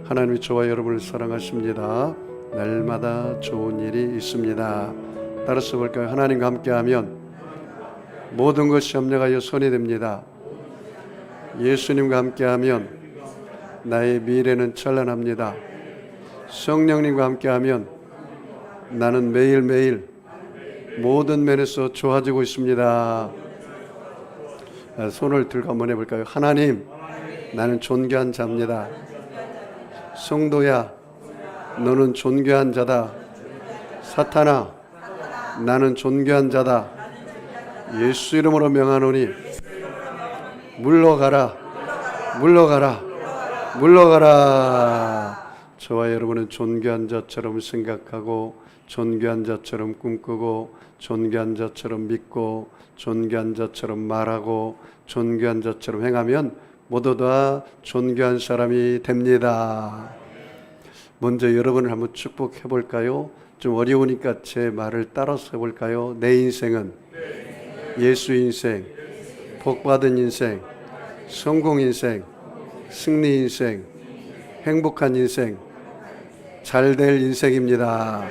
하나님이 저와 여러분을 사랑하십니다. 날마다 좋은 일이 있습니다. 따라서 볼까요? 하나님과 함께하면 모든 것이 협력하여 선이 됩니다. 예수님과 함께하면 나의 미래는 찬란합니다. 성령님과 함께하면 나는 매일매일 모든 면에서 좋아지고 있습니다. 손을 들고 한번 해볼까요? 하나님, 나는 존귀한 자입니다. 성도야, 너는 존귀한 자다. 사탄아, 나는 존귀한 자다. 예수 이름으로 명하노니 물러가라, 물러가라, 물러가라. 저와 여러분은 존귀한 자처럼 생각하고, 존귀한 자처럼 꿈꾸고, 존귀한 자처럼 믿고, 존귀한 자처럼 말하고, 존귀한 자처럼 행하면 모두 다 존귀한 사람이 됩니다. 먼저 여러분을 한번 축복해 볼까요? 좀 어려우니까 제 말을 따라서 해볼까요? 내 인생은 예수 인생, 복받은 인생, 성공 인생, 승리 인생, 행복한 인생, 잘될 인생입니다.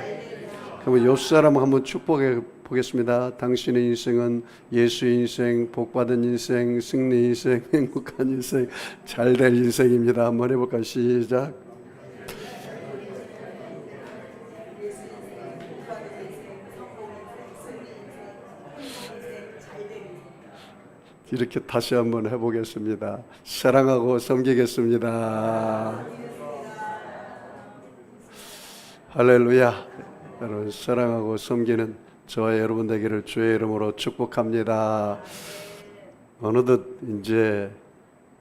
그럼 옆 사람 한번 축복해 보겠습니다. 당신의 인생은 예수 인생, 복받은 인생, 승리 인생, 행복한 인생, 잘될 인생입니다. 한번 해볼까요? 시작. 이렇게 다시 한번 해보겠습니다. 사랑하고 섬기겠습니다. 할렐루야. 여러분, 사랑하고 섬기는 저와 여러분 되기를 주의 이름으로 축복합니다. 어느덧 이제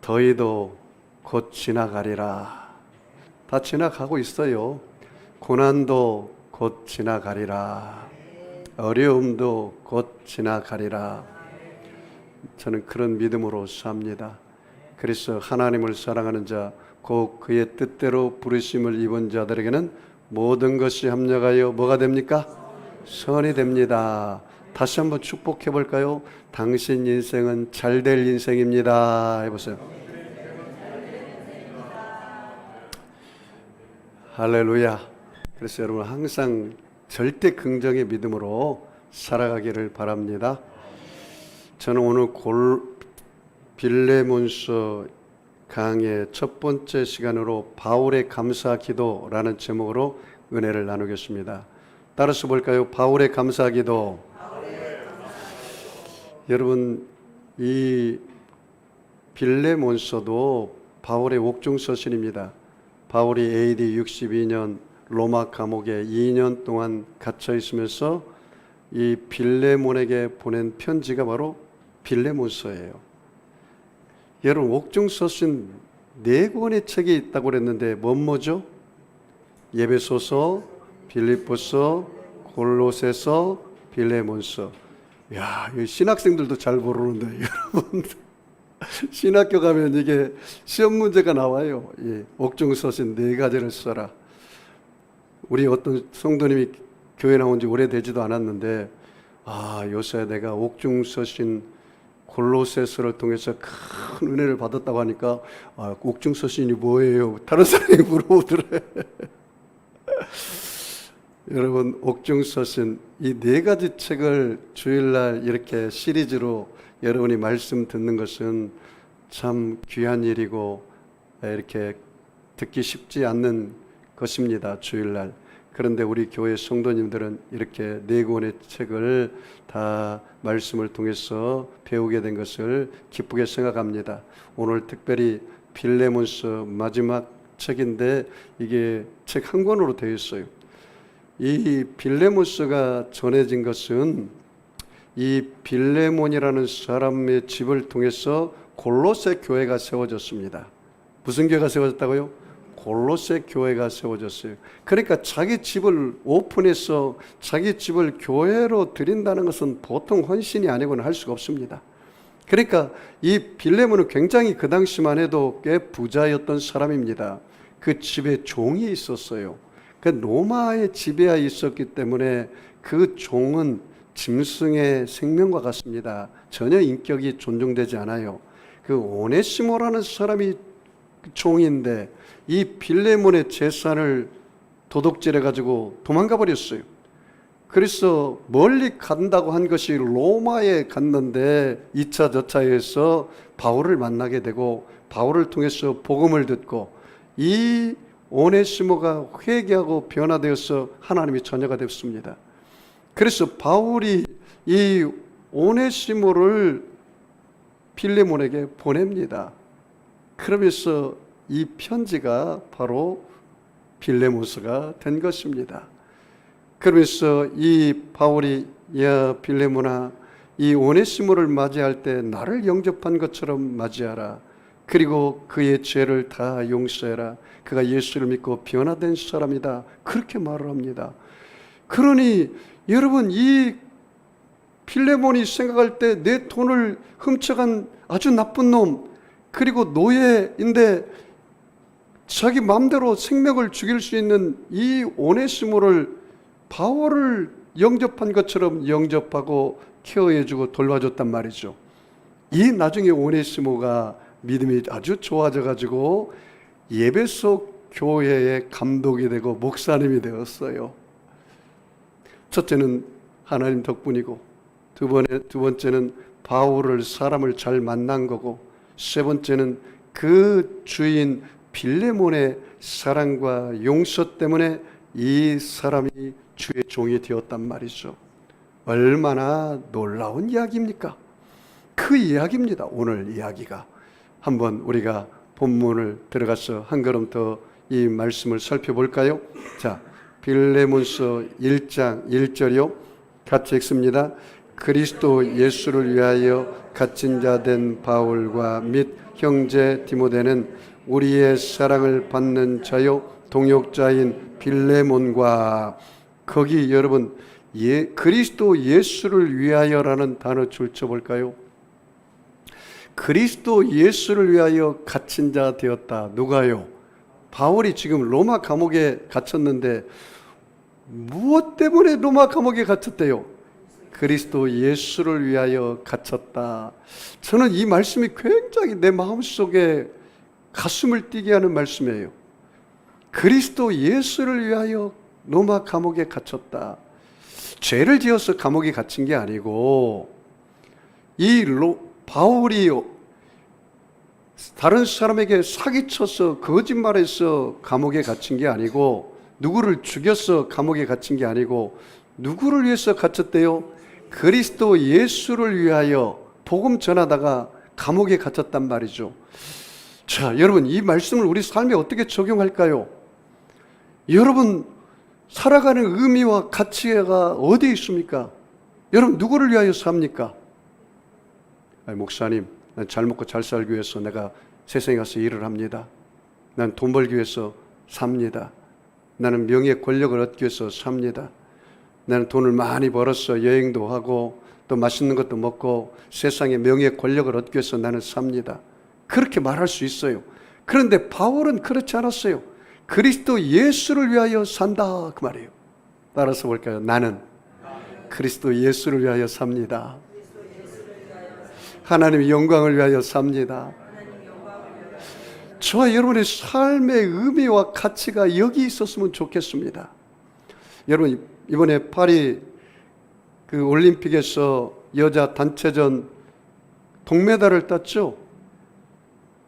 더위도 곧 지나가리라. 다 지나가고 있어요. 고난도 곧 지나가리라. 어려움도 곧 지나가리라. 저는 그런 믿음으로 삽니다. 그래서 하나님을 사랑하는 자, 곧 그의 뜻대로 부르심을 입은 자들에게는 모든 것이 합력하여 뭐가 됩니까? 선이 됩니다. 다시 한번 축복해 볼까요? 당신 인생은 잘될 인생입니다. 해보세요. 할렐루야. 그래서 여러분 항상 절대 긍정의 믿음으로 살아가기를 바랍니다. 저는 오늘 빌레몬서 강의 첫 번째 시간으로 바울의 감사 기도라는 제목으로 은혜를 나누겠습니다. 따라서 볼까요? 바울의 감사 기도. 여러분, 이 빌레몬서도 바울의 옥중서신입니다. 바울이 AD 62년 로마 감옥에 2년 동안 갇혀 있으면서 이 빌레몬에게 보낸 편지가 바로 빌레몬서예요. 여러분, 옥중서신 4권의 책이 있다고 그랬는데 뭐죠? 예배소서, 빌립보서, 골로새서, 빌레몬서. 야, 신학생들도 잘 모르는데 여러분 신학교 가면 이게 시험 문제가 나와요. 예, 옥중서신 4가지를 써라. 우리 어떤 성도님이 교회 나온 지 오래되지도 않았는데, 요새 내가 옥중서신 골로새서를 통해서 큰 은혜를 받았다고 하니까, 옥중서신이 뭐예요? 다른 사람이 물어보더래. 여러분, 옥중서신 이 4가지 책을 주일날 이렇게 시리즈로 여러분이 말씀 듣는 것은 참 귀한 일이고 이렇게 듣기 쉽지 않는 것입니다. 주일날. 그런데 우리 교회 성도님들은 이렇게 4권의 책을 다 말씀을 통해서 배우게 된 것을 기쁘게 생각합니다. 오늘 특별히 빌레몬서 마지막 책인데 이게 책 한 권으로 되어 있어요. 이 빌레몬서가 전해진 것은 이 빌레몬이라는 사람의 집을 통해서 골로새 교회가 세워졌습니다. 무슨 교회가 세워졌다고요? 골로새 교회가 세워졌어요. 그러니까 자기 집을 오픈해서 자기 집을 교회로 드린다는 것은 보통 헌신이 아니고는 할 수가 없습니다. 그러니까 이 빌레몬은 굉장히 그 당시만 해도 꽤 부자였던 사람입니다. 그 집에 종이 있었어요. 그 로마의 지배하에 있었기 때문에 그 종은 짐승의 생명과 같습니다. 전혀 인격이 존중되지 않아요. 그 오네시모라는 사람이 종인데 이 빌레몬의 재산을 도둑질해가지고 도망가 버렸어요. 그래서 멀리 간다고 한 것이 로마에 갔는데 2차 저차에서 바울을 만나게 되고 바울을 통해서 복음을 듣고 이 오네시모가 회개하고 변화되어서 하나님의 자녀가 됐습니다. 그래서 바울이 이 오네시모를 빌레몬에게 보냅니다. 그러면서 이 편지가 바로 빌레몬서가 된 것입니다. 그러면서 이 바울이 야 빌레몬아 이 오네시모를 맞이할 때 나를 영접한 것처럼 맞이하라. 그리고 그의 죄를 다 용서해라. 그가 예수를 믿고 변화된 사람이다. 그렇게 말을 합니다. 그러니 여러분 이 빌레몬이 생각할 때 내 돈을 훔쳐간 아주 나쁜 놈 그리고 노예인데 자기 마음대로 생명을 죽일 수 있는 이 오네시모를 바울을 영접한 것처럼 영접하고 케어해주고 돌봐줬단 말이죠. 이 나중에 오네시모가 믿음이 아주 좋아져가지고 예배소 교회의 감독이 되고 목사님이 되었어요. 첫째는 하나님 덕분이고 두 번째는 바울을 사람을 잘 만난 거고 세 번째는 그 주인 빌레몬의 사랑과 용서 때문에 이 사람이 주의 종이 되었단 말이죠. 얼마나 놀라운 이야기입니까? 그 이야기입니다. 오늘 이야기가. 한번 우리가 본문을 들어가서 한 걸음 더 이 말씀을 살펴볼까요? 자, 빌레몬서 1장 1절이요. 같이 읽습니다. 그리스도 예수를 위하여 갇힌 자 된 바울과 및 형제 디모데는 우리의 사랑을 받는 자요 동역자인 빌레몬과 거기 여러분 그리스도 예수를 위하여라는 단어 줄쳐볼까요? 그리스도 예수를 위하여 갇힌 자 되었다. 누가요? 바울이 지금 로마 감옥에 갇혔는데 무엇 때문에 로마 감옥에 갇혔대요? 그리스도 예수를 위하여 갇혔다. 저는 이 말씀이 굉장히 내 마음속에 가슴을 뛰게 하는 말씀이에요. 그리스도 예수를 위하여 로마 감옥에 갇혔다. 죄를 지어서 감옥에 갇힌 게 아니고 바울이 다른 사람에게 사기쳐서 거짓말해서 감옥에 갇힌 게 아니고 누구를 죽여서 감옥에 갇힌 게 아니고 누구를 위해서 갇혔대요? 그리스도 예수를 위하여 복음 전하다가 감옥에 갇혔단 말이죠. 자, 여러분 이 말씀을 우리 삶에 어떻게 적용할까요? 여러분 살아가는 의미와 가치가 어디에 있습니까? 여러분 누구를 위하여 삽니까? 목사님, 난 잘 먹고 잘 살기 위해서 내가 세상에 가서 일을 합니다. 난 돈 벌기 위해서 삽니다. 나는 명예 권력을 얻기 위해서 삽니다. 나는 돈을 많이 벌어서 여행도 하고 또 맛있는 것도 먹고 세상에 명예 권력을 얻기 위해서 나는 삽니다. 그렇게 말할 수 있어요. 그런데 바울은 그렇지 않았어요. 그리스도 예수를 위하여 산다 그 말이에요. 따라서 볼까요? 나는 그리스도 예수를 위하여 삽니다. 하나님의 영광을 위하여 삽니다. 저와 여러분의 삶의 의미와 가치가 여기 있었으면 좋겠습니다. 여러분 이번에 파리 그 올림픽에서 여자 단체전 동메달을 땄죠.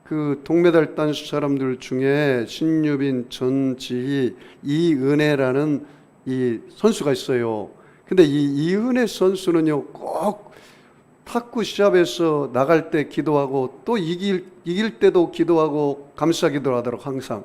그 동메달 딴 사람들 중에 신유빈, 전지희, 이은혜라는 이 선수가 있어요. 근데 이 이은혜 선수는요 꼭 탁구 시합에서 나갈 때 기도하고 또 이길 때도 기도하고 감사 기도를 하도록 항상.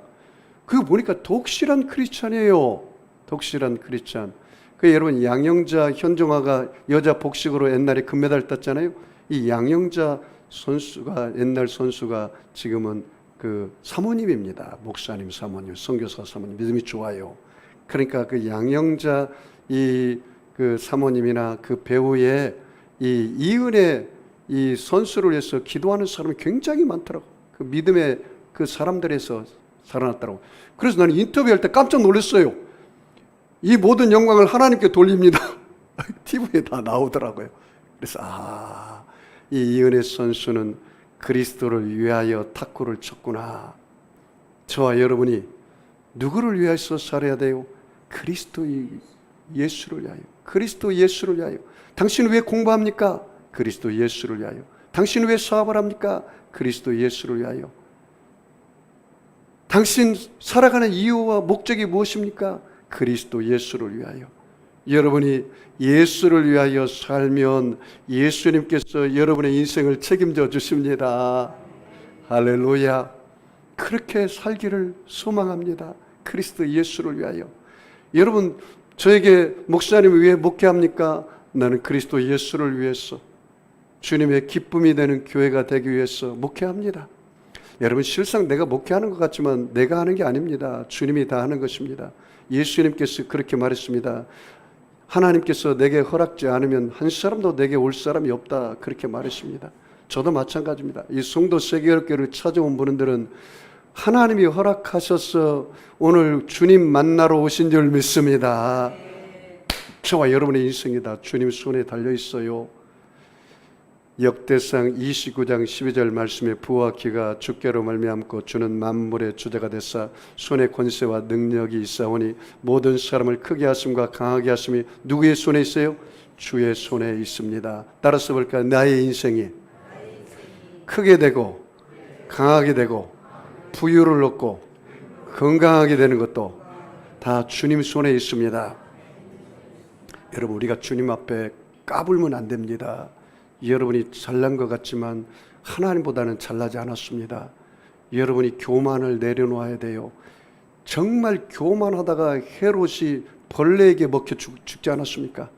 그거 보니까 독실한 크리스찬이에요. 독실한 크리스찬. 그 여러분 양영자, 현종아가 여자 복식으로 옛날에 금메달 땄잖아요. 이 양영자 선수가 옛날 선수가 지금은 그 사모님입니다. 목사님 사모님, 선교사 사모님 믿음이 좋아요. 그러니까 그 양영자 이 그 사모님이나 그 배우의 이 이은혜 이 선수를 위해서 기도하는 사람이 굉장히 많더라고. 그 믿음의 그 사람들에서 살아났더라고. 그래서 나는 인터뷰할 때 깜짝 놀랐어요. 이 모든 영광을 하나님께 돌립니다. TV에 다 나오더라고요. 그래서 이 이은혜 선수는 그리스도를 위하여 탁구를 쳤구나. 저와 여러분이 누구를 위해서 살아야 돼요? 그리스도 예수를 위하여. 그리스도 예수를 위하여. 당신 왜 공부합니까? 그리스도 예수를 위하여. 당신 왜 사업을 합니까? 그리스도 예수를 위하여. 당신 살아가는 이유와 목적이 무엇입니까? 그리스도 예수를 위하여. 여러분이 예수를 위하여 살면 예수님께서 여러분의 인생을 책임져 주십니다. 할렐루야. 그렇게 살기를 소망합니다. 그리스도 예수를 위하여. 여러분, 저에게 목사님이 왜 목회합니까? 나는 그리스도 예수를 위해서, 주님의 기쁨이 되는 교회가 되기 위해서 목회합니다. 여러분, 실상 내가 목회하는 것 같지만 내가 하는 게 아닙니다. 주님이 다 하는 것입니다. 예수님께서 그렇게 말했습니다. 하나님께서 내게 허락지 않으면 한 사람도 내게 올 사람이 없다, 그렇게 말했습니다. 저도 마찬가지입니다. 이 송도 세계교회를 찾아온 분들은 하나님이 허락하셔서 오늘 주님 만나러 오신 줄 믿습니다. 저와 여러분의 인생이 다 주님 손에 달려 있어요. 역대상 29장 12절 말씀에 부와 기가 주께로 말미암고 주는 만물의 주제가 되사 손에 권세와 능력이 있사오니 모든 사람을 크게 하심과 강하게 하심이 누구의 손에 있어요? 주의 손에 있습니다. 따라서 볼까요? 나의 인생이 크게 되고 강하게 되고 부유를 얻고 건강하게 되는 것도 다 주님 손에 있습니다. 여러분, 우리가 주님 앞에 까불면 안 됩니다. 여러분이 잘난 것 같지만 하나님보다는 잘나지 않았습니다. 여러분이 교만을 내려놓아야 돼요. 정말 교만하다가 헤롯이 벌레에게 먹혀 죽지 않았습니까?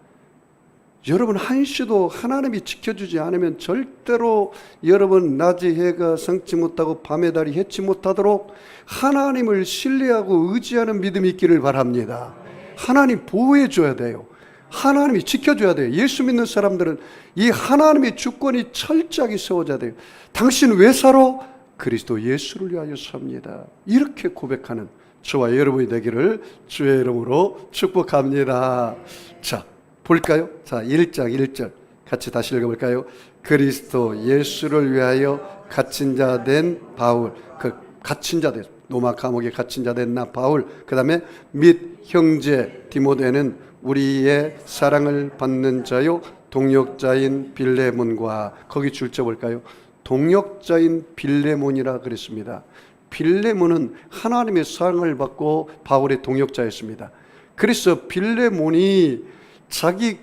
여러분, 한시도 하나님이 지켜주지 않으면 절대로 여러분 낮이 해가 성치 못하고 밤의 달이 해치 못하도록 하나님을 신뢰하고 의지하는 믿음이 있기를 바랍니다. 하나님 보호해 줘야 돼요. 하나님이 지켜줘야 돼요. 예수 믿는 사람들은 이 하나님의 주권이 철저하게 세워져야 돼요. 당신 왜 살아? 그리스도 예수를 위하여 삽니다. 이렇게 고백하는 저와 여러분이 되기를 주의 이름으로 축복합니다. 자, 볼까요? 자, 1장 1절 같이 다시 읽어볼까요? 그리스도 예수를 위하여 갇힌 자 된 바울, 그 갇힌 자 된 로마 감옥에 갇힌 자 된 나 바울, 그 다음에 및 형제 디모데는 우리의 사랑을 받는 자요 동역자인 빌레몬과, 거기 줄쳐 볼까요? 동역자인 빌레몬이라 그랬습니다. 빌레몬은 하나님의 사랑을 받고 바울의 동역자였습니다. 그래서 빌레몬이 자기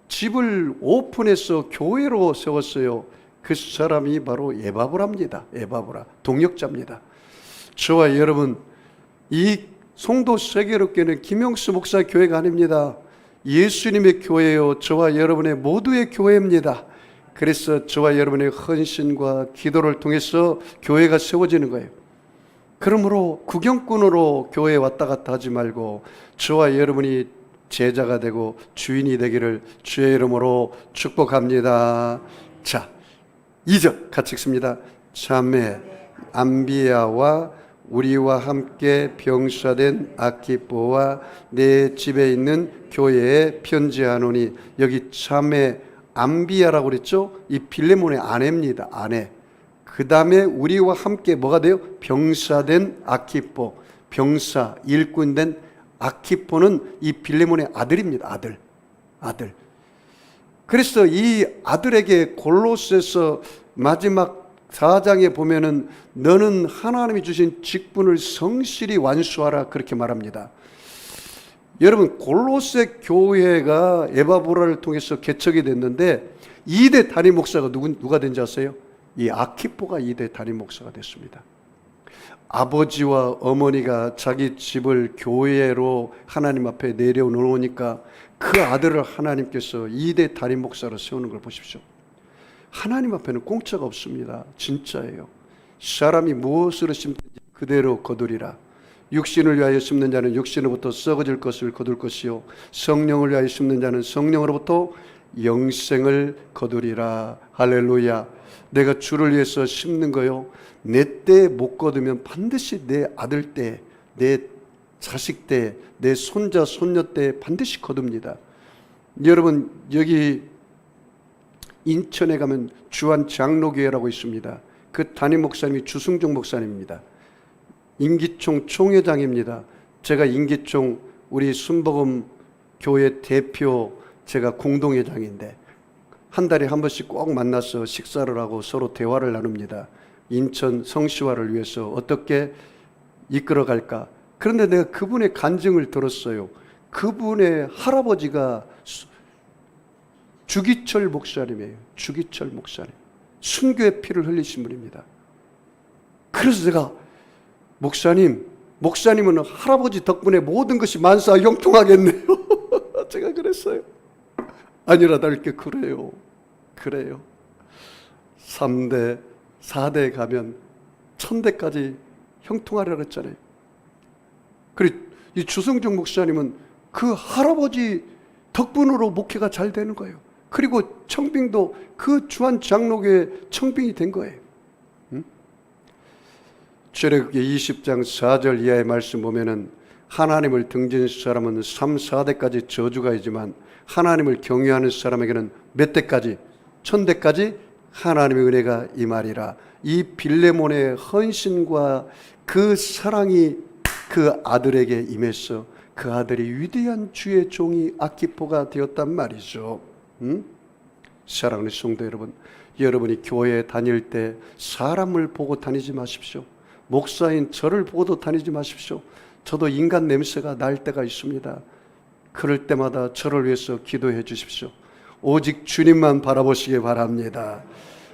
집을 오픈해서 교회로 세웠어요. 그 사람이 바로 에바브라입니다. 에바브라, 동역자입니다. 저와 여러분, 이 송도 세계롭게는 김영수 목사 교회가 아닙니다. 예수님의 교회요, 저와 여러분의 모두의 교회입니다. 그래서 저와 여러분의 헌신과 기도를 통해서 교회가 세워지는 거예요. 그러므로 구경꾼으로 교회에 왔다 갔다 하지 말고 저와 여러분이 제자가 되고 주인이 되기를 주의 이름으로 축복합니다. 자, 2절 같이 읽습니다. 자매 암비아와 우리와 함께 병사된 아키포와 내 집에 있는 교회에 편지하노니, 여기 자매 암비아라고 그랬죠? 이 빌레몬의 아내입니다. 아내. 그 다음에 우리와 함께 뭐가 돼요? 병사된 아키포, 병사, 일꾼된 아키포는 이 빌레몬의 아들입니다. 아들. 그래서 이 아들에게 골로새서 마지막 4장에 보면은 너는 하나님이 주신 직분을 성실히 완수하라, 그렇게 말합니다. 여러분, 골로새 교회가 에바브라를 통해서 개척이 됐는데 2대 담임 목사가 누가 된지 아세요? 이 아키포가 2대 담임 목사가 됐습니다. 아버지와 어머니가 자기 집을 교회로 하나님 앞에 내려놓으니까 그 아들을 하나님께서 2대 담임 목사로 세우는 걸 보십시오. 하나님 앞에는 공짜가 없습니다. 진짜예요. 사람이 무엇으로 심든지 그대로 거두리라. 육신을 위하여 심는 자는 육신으로부터 썩어질 것을 거둘 것이요 성령을 위하여 심는 자는 성령으로부터 영생을 거두리라. 할렐루야. 내가 주를 위해서 심는 거요, 내 때 못 거두면 반드시 내 아들 때, 내 자식 때, 내 손자 손녀 때 반드시 거둡니다. 여러분, 여기 인천에 가면 주한 장로교회라고 있습니다. 그 담임 목사님이 주승종 목사님입니다. 임기총 총회장입니다. 제가 임기총 우리 순복음 교회 대표 제가 공동회장인데 한 달에 한 번씩 꼭 만나서 식사를 하고 서로 대화를 나눕니다. 인천 성시화를 위해서 어떻게 이끌어갈까. 그런데 내가 그분의 간증을 들었어요. 그분의 할아버지가 주기철 목사님이에요. 주기철 목사님. 순교의 피를 흘리신 분입니다. 그래서 제가 목사님은 할아버지 덕분에 모든 것이 만사 형통하겠네요. 제가 그랬어요. 아니라 다를게 그래요. 3대, 4대 가면 1000대까지 형통하려 그랬잖아요. 그리고 이 주성종 목사님은 그 할아버지 덕분으로 목회가 잘 되는 거예요. 그리고 청빙도 그 주한 장로교회 청빙이 된 거예요. 출애굽기 20장 4절 이하의 말씀 보면은 하나님을 등진 사람은 3, 4대까지 저주가 있지만 하나님을 경외하는 사람에게는 몇 대까지? 1000대까지 하나님의 은혜가 임하리라. 이 빌레몬의 헌신과 그 사랑이 그 아들에게 임해서 그 아들이 위대한 주의 종이 아키포가 되었단 말이죠. 사랑하는 성도 여러분, 여러분이 교회에 다닐 때 사람을 보고 다니지 마십시오. 목사인 저를 보고도 다니지 마십시오. 저도 인간 냄새가 날 때가 있습니다. 그럴 때마다 저를 위해서 기도해 주십시오. 오직 주님만 바라보시기 바랍니다.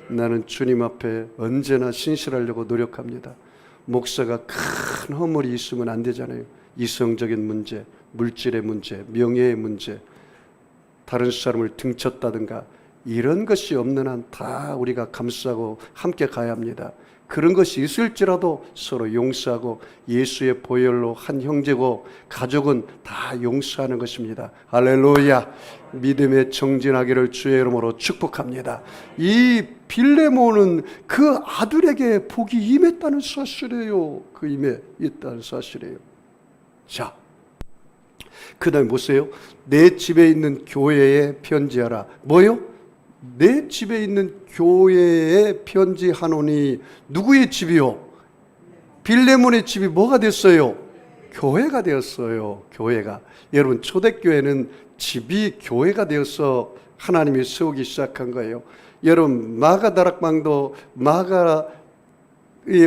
나는 주님 앞에 언제나 신실하려고 노력합니다. 목사가 큰 허물이 있으면 안 되잖아요. 이성적인 문제, 물질의 문제, 명예의 문제, 다른 사람을 등쳤다든가 이런 것이 없는 한 다 우리가 감싸고 함께 가야 합니다. 그런 것이 있을지라도 서로 용서하고 예수의 보혈로 한 형제고 가족은 다 용서하는 것입니다. 할렐루야. 믿음에 정진하기를 주의 이름으로 축복합니다. 이 빌레몬은 그 아들에게 복이 임했다는 사실이에요. 그 임해 있다는 사실이에요. 자, 그 다음에 보세요. 내 집에 있는 교회에 편지하라. 뭐요? 내 집에 있는 교회에 편지하노니. 누구의 집이요? 빌레몬의 집이 뭐가 됐어요? 교회가 되었어요. 교회가. 여러분, 초대교회는 집이 교회가 되어서 하나님이 세우기 시작한 거예요. 여러분, 마가 다락방도 마가의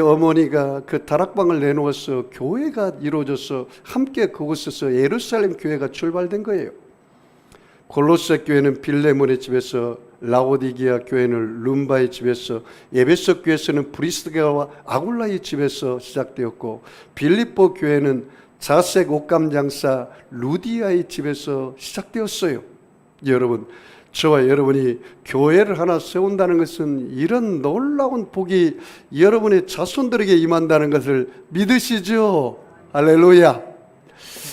어머니가 그 다락방을 내놓아서 교회가 이루어져서 함께 그곳에서 예루살렘 교회가 출발된 거예요. 골로새 교회는 빌레몬의 집에서, 라오디게아 교회는 룸바의 집에서, 에베소 교회에서는 브리스가와 아굴라의 집에서 시작되었고, 빌립보 교회는 자색 옷감 장사 루디아의 집에서 시작되었어요. 여러분, 저와 여러분이 교회를 하나 세운다는 것은 이런 놀라운 복이 여러분의 자손들에게 임한다는 것을 믿으시죠? 할렐루야.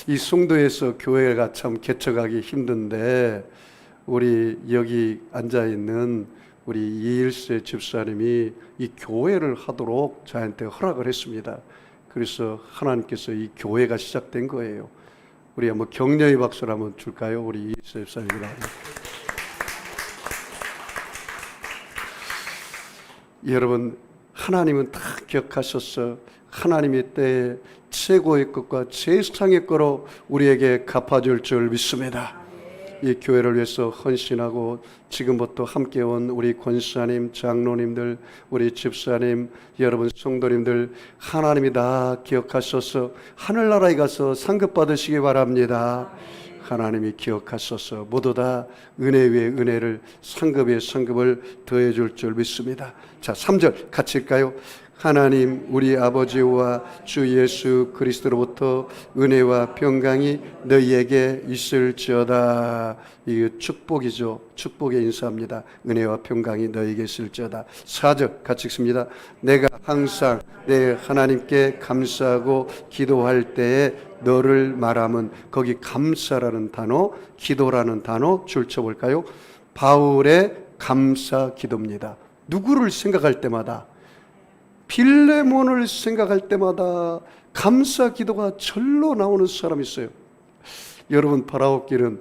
이 송도에서 교회가 참 개척하기 힘든데 우리 여기 앉아있는 우리 이일세 집사님이 이 교회를 하도록 저한테 허락을 했습니다. 그래서 하나님께서 이 교회가 시작된 거예요. 우리 한번 격려의 박수를 한번 줄까요? 우리 이일세 집사님이라. 여러분, 하나님은 다 기억하셔서 하나님의 때에 최고의 것과 최상의 거로 우리에게 갚아줄 줄 믿습니다. 이 교회를 위해서 헌신하고 지금부터 함께 온 우리 권사님, 장로님들, 우리 집사님, 여러분 성도님들 하나님이 다 기억하셔서 하늘나라에 가서 상급 받으시기 바랍니다. 하나님이 기억하셔서 모두 다 은혜 위에 은혜를, 상급 위에 상급을 더해 줄 줄 믿습니다. 자, 3절 같이 읽까요? 하나님 우리 아버지와 주 예수 그리스도로부터 은혜와 평강이 너희에게 있을지어다. 이게 축복이죠. 축복의 인사입니다. 은혜와 평강이 너희에게 있을지어다. 4절 같이 읽습니다. 내가 항상 내 하나님께 감사하고 기도할 때에 너를 말함은, 거기 감사라는 단어, 기도라는 단어 줄쳐볼까요? 바울의 감사 기도입니다. 누구를 생각할 때마다, 빌레몬을 생각할 때마다 감사 기도가 절로 나오는 사람이 있어요. 여러분 바라옵기는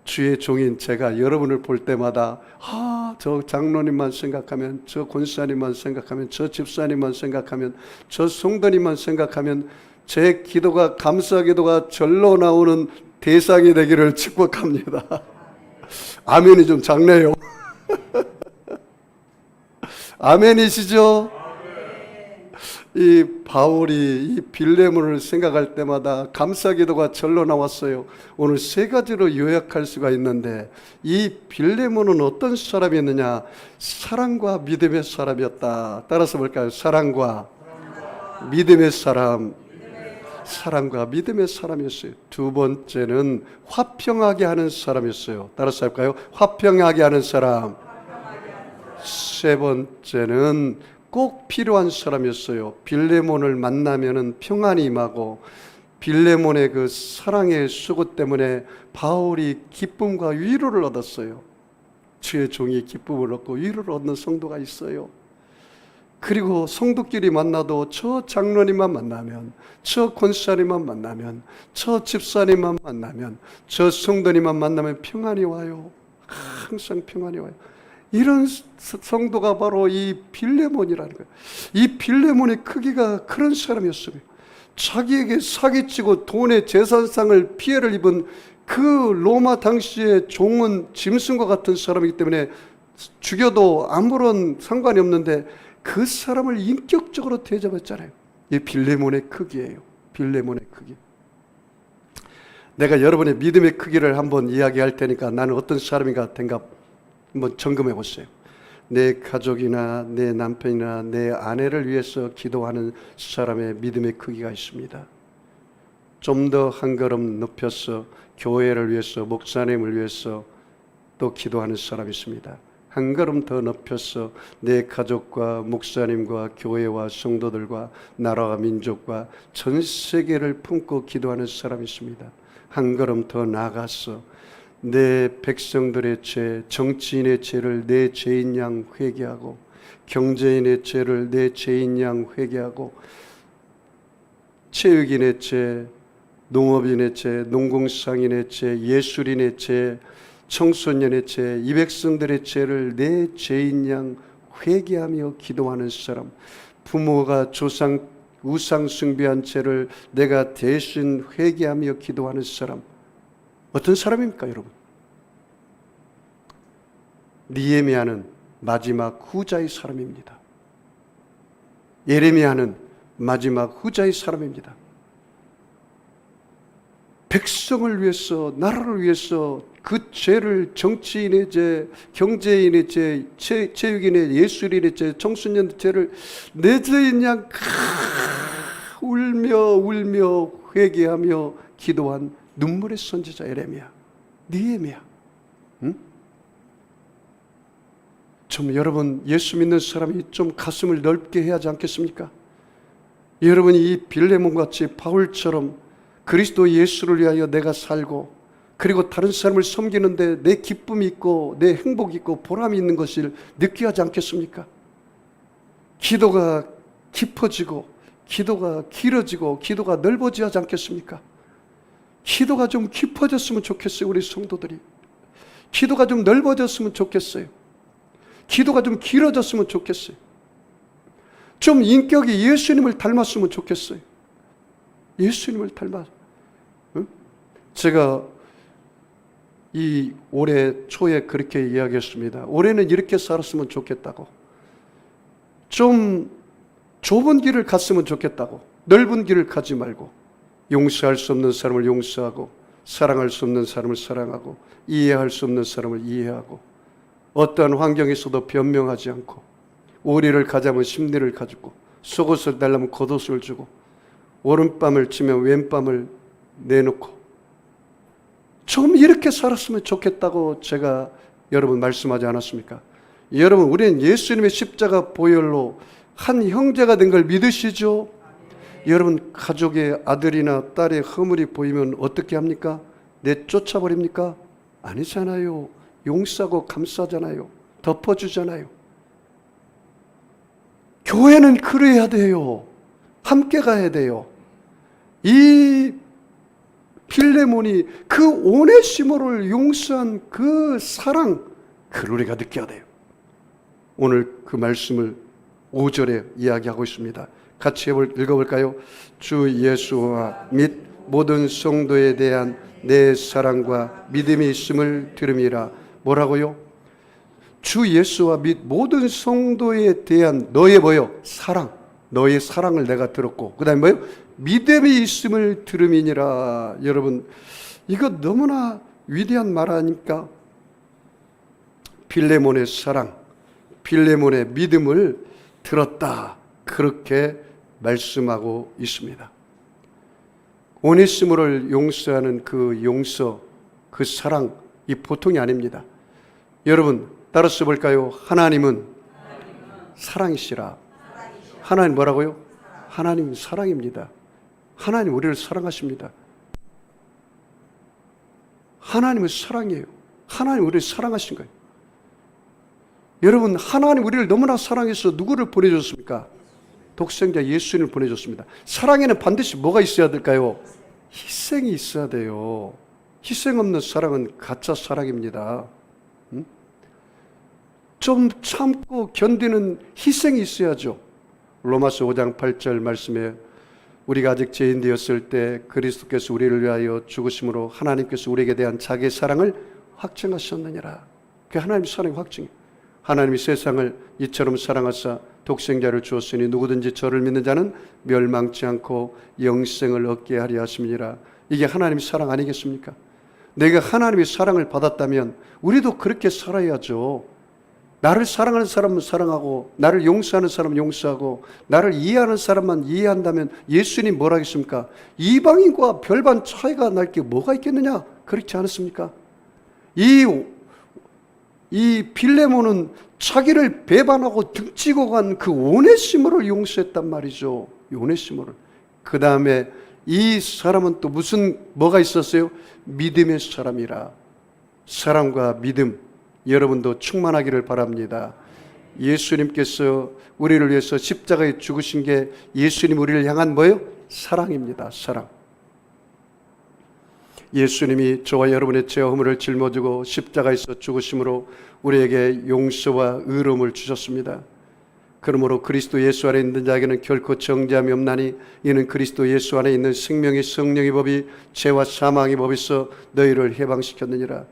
주의 종인 제가 여러분을 볼 때마다 저 장로님만 생각하면, 저 권사님만 생각하면, 저 집사님만 생각하면, 저 성도님만 생각하면 제 기도가, 감사 기도가 절로 나오는 대상이 되기를 축복합니다. 아멘이 좀 작네요. 아멘이시죠? 이 바울이 이 빌레몬을 생각할 때마다 감사 기도가 절로 나왔어요. 오늘 세 가지로 요약할 수가 있는데, 이 빌레몬은 어떤 사람이었느냐? 사랑과 믿음의 사람이었다. 따라서 볼까요? 사랑과 믿음의 사람. 사랑과 믿음의 사람이었어요. 두 번째는 화평하게 하는 사람이었어요. 따라서 할까요? 화평하게 하는 사람. 세 번째는 꼭 필요한 사람이었어요. 빌레몬을 만나면은 평안이 임하고, 빌레몬의 그 사랑의 수고 때문에 바울이 기쁨과 위로를 얻었어요. 주의 종이 기쁨을 얻고 위로를 얻는 성도가 있어요. 그리고 성도끼리 만나도 저 장로님만 만나면, 저 권사님만 만나면, 저 집사님만 만나면, 저 성도님만 만나면 평안이 와요. 항상 평안이 와요. 이런 성도가 바로 이 빌레몬이라는 거예요. 이 빌레몬의 크기가 그런 사람이었어요. 자기에게 사기치고 돈의 재산상을 피해를 입은 그 로마 당시의 종은 짐승과 같은 사람이기 때문에 죽여도 아무런 상관이 없는데, 그 사람을 인격적으로 대접했잖아요. 이 빌레몬의 크기예요. 빌레몬의 크기. 내가 여러분의 믿음의 크기를 한번 이야기할 테니까 나는 어떤 사람인가 된가 한번 점검해 보세요. 내 가족이나 내 남편이나 내 아내를 위해서 기도하는 사람의 믿음의 크기가 있습니다. 좀 더 한 걸음 높여서 교회를 위해서, 목사님을 위해서 또 기도하는 사람이 있습니다. 한 걸음 더 높여서 내 가족과 목사님과 교회와 성도들과 나라와 민족과 전 세계를 품고 기도하는 사람이 있습니다. 한 걸음 더 나아가서 내 백성들의 죄, 정치인의 죄를 내 죄인 양 회개하고, 경제인의 죄를 내 죄인 양 회개하고, 체육인의 죄, 농업인의 죄, 농공상인의 죄, 예술인의 죄, 청소년의 죄, 이 백성들의 죄를 내 죄인 양 회개하며 기도하는 사람, 부모가 우상 숭배한 죄를 내가 대신 회개하며 기도하는 사람, 어떤 사람입니까, 여러분? 느헤미야는 마지막 후자의 사람입니다. 예레미야는 마지막 후자의 사람입니다. 백성을 위해서, 나라를 위해서 그 죄를, 정치인의 죄, 경제인의 죄, 체육인의, 예술인의 죄, 청소년의 죄를 내 죄인 양 울며 회개하며 기도한 눈물의 선지자 예레미야, 느헤미야. 좀 여러분, 예수 믿는 사람이 좀 가슴을 넓게 해야 하지 않겠습니까? 여러분이 이 빌레몬같이 바울처럼 그리스도 예수를 위하여 내가 살고, 그리고 다른 사람을 섬기는데 내 기쁨이 있고 내 행복이 있고 보람이 있는 것을 느끼하지 않겠습니까? 기도가 깊어지고 기도가 길어지고 기도가 넓어지지 하지 않겠습니까? 기도가 좀 깊어졌으면 좋겠어요. 우리 성도들이 기도가 좀 넓어졌으면 좋겠어요. 기도가 좀 길어졌으면 좋겠어요. 좀 인격이 예수님을 닮았으면 좋겠어요. 예수님을 닮아. 제가 이 올해 초에 그렇게 이야기했습니다. 올해는 이렇게 살았으면 좋겠다고. 좀 좁은 길을 갔으면 좋겠다고. 넓은 길을 가지 말고, 용서할 수 없는 사람을 용서하고, 사랑할 수 없는 사람을 사랑하고, 이해할 수 없는 사람을 이해하고, 어떠한 환경에서도 변명하지 않고, 오리를 가자면 심리를 가지고, 속옷을 달라면 겉옷을 주고, 오른밤을 치면 왼밤을 내놓고, 좀 이렇게 살았으면 좋겠다고 제가 여러분 말씀하지 않았습니까? 여러분, 우리는 예수님의 십자가 보혈로 한 형제가 된 걸 믿으시죠? 여러분, 가족의 아들이나 딸의 허물이 보이면 어떻게 합니까? 내쫓아버립니까? 아니잖아요. 용서하고 감싸잖아요. 덮어주잖아요. 교회는 그래야 돼요. 함께 가야 돼요. 이 빌레몬이 그 오네시모를 용서한 그 사랑, 그걸 우리가 느껴야 돼요. 오늘 그 말씀을 5절에 이야기하고 있습니다. 같이 읽어볼까요? 주 예수와 및 모든 성도에 대한 내 사랑과 믿음이 있음을 들음이라. 뭐라고요? 주 예수와 및 모든 성도에 대한 너의 뭐요? 사랑. 너의 사랑을 내가 들었고, 그 다음에 뭐요? 믿음이 있음을 들음이니라. 여러분, 이거 너무나 위대한 말 아닙니까? 빌레몬의 사랑, 빌레몬의 믿음을 들었다, 그렇게 말씀하고 있습니다. 오네시모를 용서하는 그 용서, 그 사랑, 이 보통이 아닙니다. 여러분, 따라서 볼까요? 하나님은 사랑이시라. 하나님 뭐라고요? 하나님은 사랑입니다. 하나님 우리를 사랑하십니다. 하나님은 사랑이에요. 하나님 우리를 사랑하신 거예요. 여러분, 하나님 우리를 너무나 사랑해서 누구를 보내줬습니까? 독생자 예수님을 보내줬습니다. 사랑에는 반드시 뭐가 있어야 될까요? 희생이 있어야 돼요. 희생 없는 사랑은 가짜 사랑입니다. 좀 참고 견디는 희생이 있어야죠. 로마서 5장 8절 말씀에 우리가 아직 죄인 되었을 때 그리스도께서 우리를 위하여 죽으심으로 하나님께서 우리에게 대한 자기의 사랑을 확증하셨느니라. 그게 하나님의 사랑의 확증이에요. 하나님이 세상을 이처럼 사랑하사 독생자를 주었으니 누구든지 저를 믿는 자는 멸망치 않고 영생을 얻게 하려 하심이니라. 이게 하나님의 사랑 아니겠습니까? 내가 하나님의 사랑을 받았다면 우리도 그렇게 살아야죠. 나를 사랑하는 사람은 사랑하고, 나를 용서하는 사람은 용서하고, 나를 이해하는 사람만 이해한다면 예수님 뭐라 하겠습니까? 이방인과 별반 차이가 날 게 뭐가 있겠느냐? 그렇지 않습니까? 이 빌레몬은 자기를 배반하고 등지고 간 그 오네시모를 용서했단 말이죠. 오네시모를. 그 다음에 이 사람은 또 뭐가 있었어요? 믿음의 사람이라. 사랑과 믿음, 여러분도 충만하기를 바랍니다. 예수님께서 우리를 위해서 십자가에 죽으신 게 예수님 우리를 향한 뭐예요? 사랑입니다. 사랑. 예수님이 저와 여러분의 죄와 허물을 짊어지고 십자가에서 죽으심으로 우리에게 용서와 의로움을 주셨습니다. 그러므로 그리스도 예수 안에 있는 자에게는 결코 정죄함이 없나니 이는 그리스도 예수 안에 있는 생명의 성령의 법이 죄와 사망의 법에서 너희를 해방시켰느니라.